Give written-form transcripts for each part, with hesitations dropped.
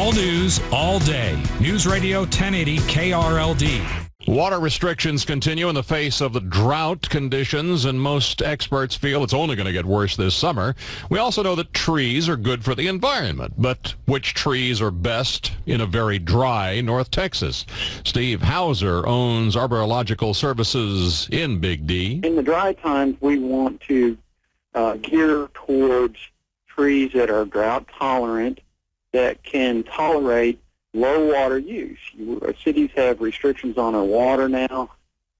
All news, all day. News Radio 1080 KRLD. Water restrictions continue in the face of the drought conditions, and most experts feel it's only going to get worse this summer. We also know that trees are good for the environment, but which trees are best in a very dry North Texas? Steve Hauser owns Arborilogical Services in Big D. In the dry times, we want to gear towards trees that are drought tolerant, that can tolerate low water use. Cities have restrictions on our water now,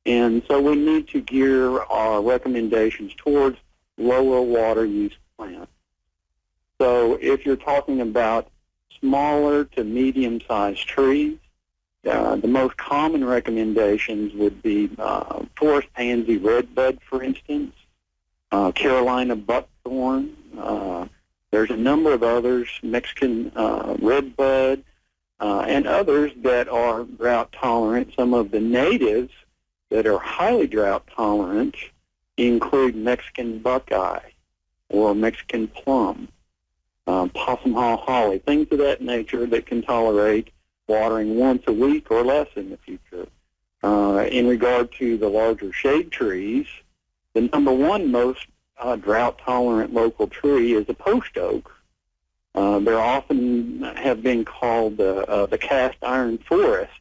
and so we need to gear our recommendations towards lower water use plants. So if you're talking about smaller to medium-sized trees, the most common recommendations would be forest pansy redbud, for instance, Carolina buckthorn. There's a number of others, Mexican redbud, and others that are drought tolerant. Some of the natives that are highly drought tolerant include Mexican buckeye or Mexican plum, possum haw holly, things of that nature that can tolerate watering once a week or less in the future. In regard to the larger shade trees, the number one most drought-tolerant local tree is a post oak. There often have been called the cast iron forest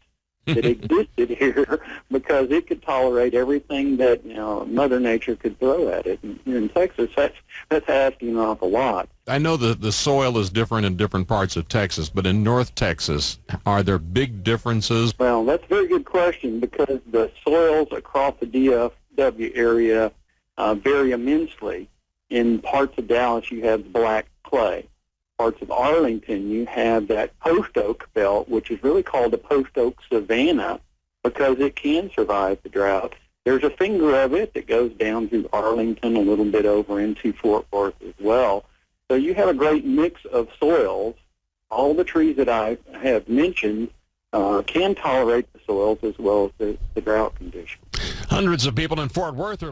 that existed here because it could tolerate everything that Mother Nature could throw at it. And here in Texas, that's asking an awful lot. I know that the soil is different in different parts of Texas, but in North Texas, are there big differences? Well, that's a very good question because the soils across the DFW area vary immensely. In parts of Dallas, you have black clay. Parts of Arlington, you have that post oak belt, which is really called a post oak savanna because it can survive the drought. There's a finger of it that goes down through Arlington, a little bit over into Fort Worth as well. So you have a great mix of soils. All the trees that I have mentioned can tolerate the soils as well as the drought conditions. Hundreds of people in Fort Worth are